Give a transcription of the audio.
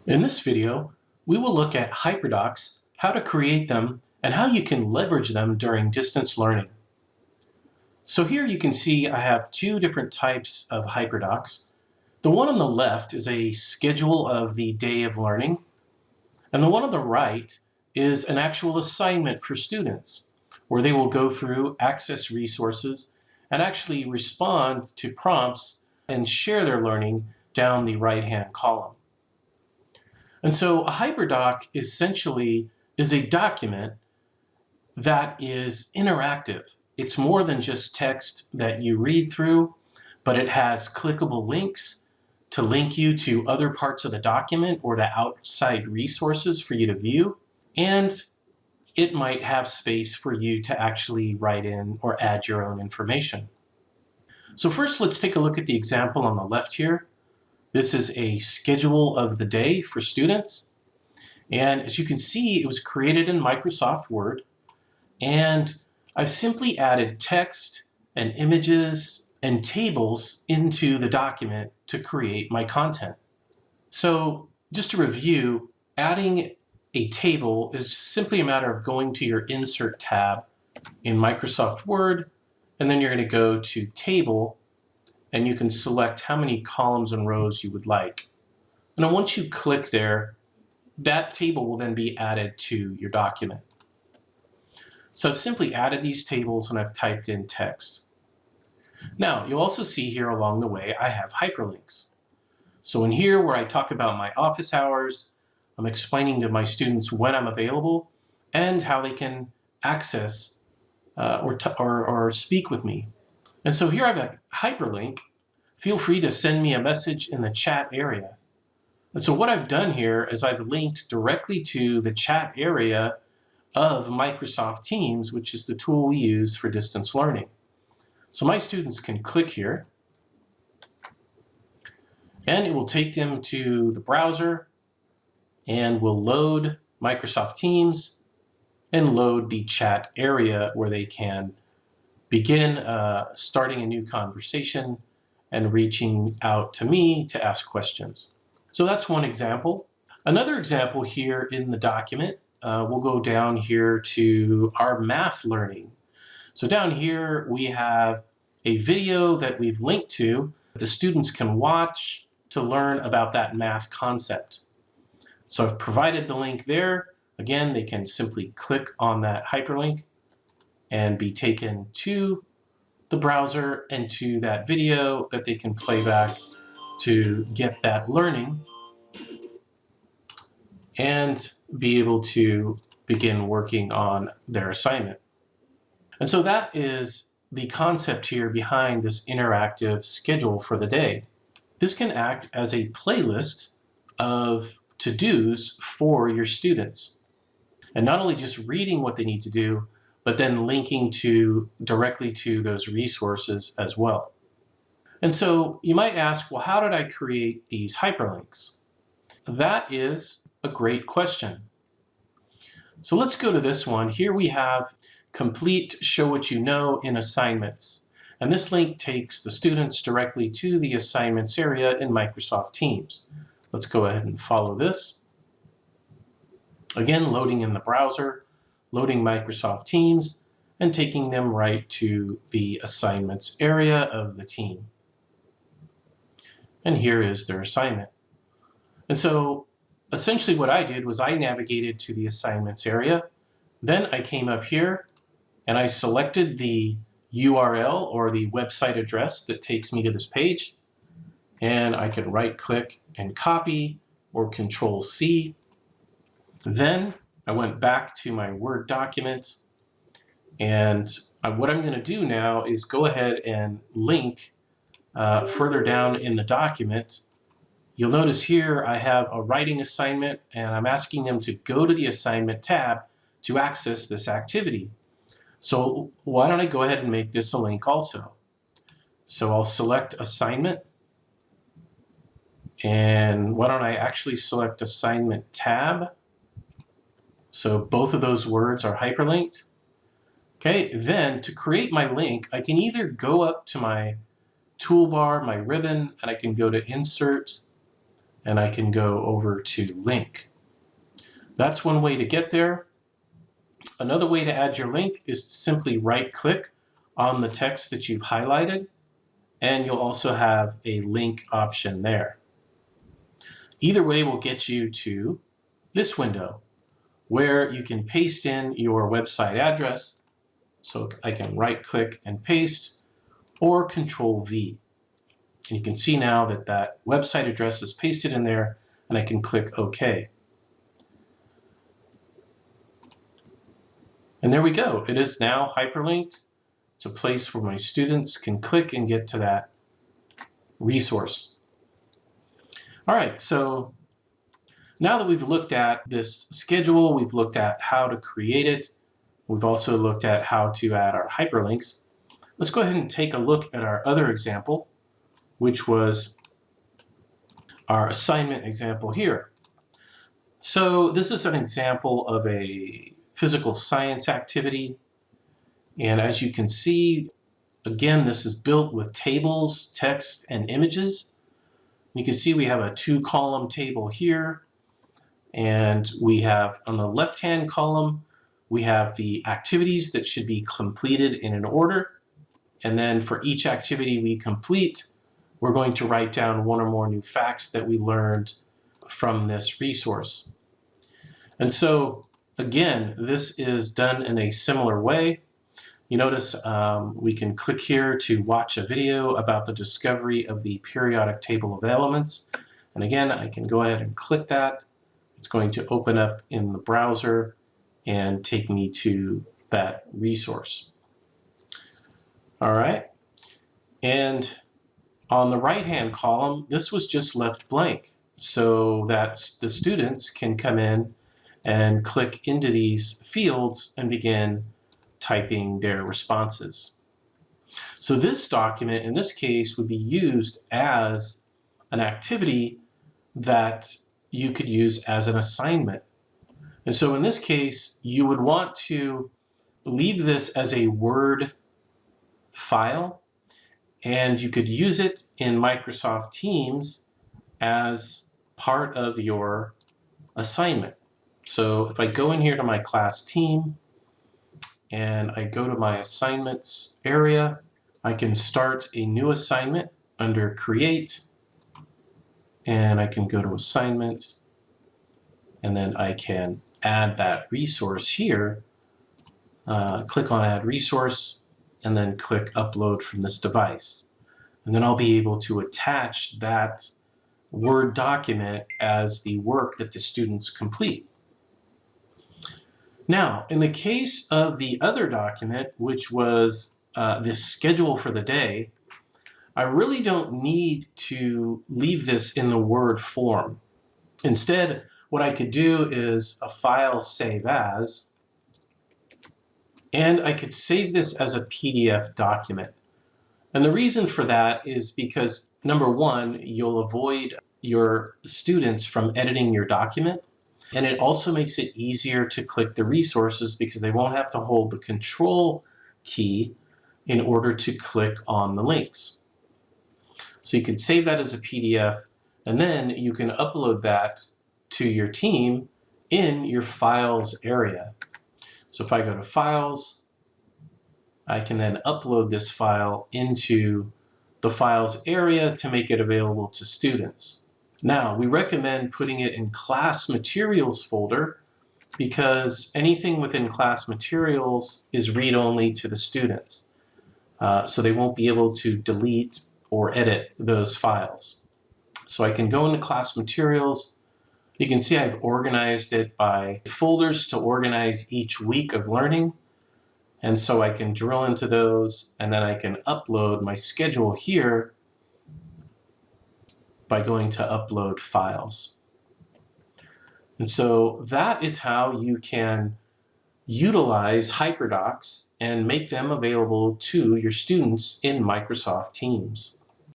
In this video, we will look at HyperDocs, how to create them, and how you can leverage them during distance learning. So here you can see I have two different types of HyperDocs. The one on the left is a schedule of the day of learning, and the one on the right is an actual assignment for students, where they will go through, access resources, and actually respond to prompts and share their learning down the right-hand column. And so a HyperDoc essentially is a document that is interactive. It's more than just text that you read through, but it has clickable links to link you to other parts of the document or to outside resources for you to view. And it might have space for you to actually write in or add your own information. So first, let's take a look at the example on the left here. This is a schedule of the day for students. And as you can see, it was created in Microsoft Word. And I've simply added text and images and tables into the document to create my content. So just to review, adding a table is simply a matter of going to your Insert tab in Microsoft Word, and then you're going to go to Table, and you can select how many columns and rows you would like. And then once you click there, that table will then be added to your document. So I've simply added these tables and I've typed in text. Now, you'll also see here along the way, I have hyperlinks. So in here where I talk about my office hours, I'm explaining to my students when I'm available and how they can access or speak with me. And so here I have a hyperlink. Feel free to send me a message in the chat area. And so what I've done here is I've linked directly to the chat area of Microsoft Teams, which is the tool we use for distance learning. So my students can click here, and it will take them to the browser, and will load Microsoft Teams and load the chat area where they can begin starting a new conversation and reaching out to me to ask questions. So that's one example. Another example here in the document, we'll go down here to our math learning. So down here we have a video that we've linked to that the students can watch to learn about that math concept. So I've provided the link there. Again, they can simply click on that hyperlink and be taken to the browser and to that video that they can play back to get that learning and be able to begin working on their assignment. And so that is the concept here behind this interactive schedule for the day. This can act as a playlist of to-dos for your students. And not only just reading what they need to do, but then linking directly to those resources as well. And so you might ask, well, how did I create these hyperlinks? That is a great question. So let's go to this one. Here we have complete show what you know in assignments. And this link takes the students directly to the assignments area in Microsoft Teams. Let's go ahead and follow this. Again, loading in the browser, loading Microsoft Teams, and taking them right to the assignments area of the team. And here is their assignment. And so essentially what I did was I navigated to the assignments area. Then I came up here and I selected the URL or the website address that takes me to this page. And I can right click and copy or Control C. Then I went back to my Word document, and what I'm going to do now is go ahead and link further down in the document. You'll notice here I have a writing assignment, and I'm asking them to go to the assignment tab to access this activity. So why don't I go ahead and make this a link also? So I'll select assignment, and why don't I actually select assignment tab? So both of those words are hyperlinked. Okay, then to create my link, I can either go up to my toolbar, my ribbon, and I can go to Insert, and I can go over to link. That's one way to get there. Another way to add your link is to simply right-click on the text that you've highlighted, and you'll also have a link option there. Either way will get you to this window where you can paste in your website address. So I can right-click and paste, or Control-V. And you can see now that that website address is pasted in there, and I can click OK. And there we go. It is now hyperlinked. It's a place where my students can click and get to that resource. All right, so now that we've looked at this schedule, we've looked at how to create it, we've also looked at how to add our hyperlinks. Let's go ahead and take a look at our other example, which was our assignment example here. So this is an example of a physical science activity. And as you can see, again, this is built with tables, text, and images. You can see we have a 2-column table here. And we have on the left-hand column, we have the activities that should be completed in an order. And then for each activity we complete, we're going to write down one or more new facts that we learned from this resource. And so, again, this is done in a similar way. You notice we can click here to watch a video about the discovery of the periodic table of elements. And again, I can go ahead and click that. It's going to open up in the browser and take me to that resource. All right. And on the right-hand column, this was just left blank so that the students can come in and click into these fields and begin typing their responses. So this document, in this case, would be used as an activity that you could use as an assignment. And so in this case, you would want to leave this as a Word file, and you could use it in Microsoft Teams as part of your assignment. So if I go in here to my class team and I go to my assignments area, I can start a new assignment under Create, and I can go to Assignment, and then I can add that resource here. Click on Add Resource, and then click Upload from this device. And then I'll be able to attach that Word document as the work that the students complete. Now, in the case of the other document, which was this schedule for the day, I really don't need to leave this in the Word form. Instead, what I could do is a file save as, and I could save this as a PDF document. And the reason for that is because, number one, you'll avoid your students from editing your document. And it also makes it easier to click the resources because they won't have to hold the Control key in order to click on the links. So you can save that as a PDF, and then you can upload that to your team in your Files area. So if I go to Files, I can then upload this file into the Files area to make it available to students. Now, we recommend putting it in Class Materials folder because anything within Class Materials is read-only to the students. So they won't be able to delete or edit those files. So I can go into Class Materials. You can see I've organized it by folders to organize each week of learning. And so I can drill into those, and then I can upload my schedule here by going to Upload Files. And so that is how you can utilize HyperDocs and make them available to your students in Microsoft Teams.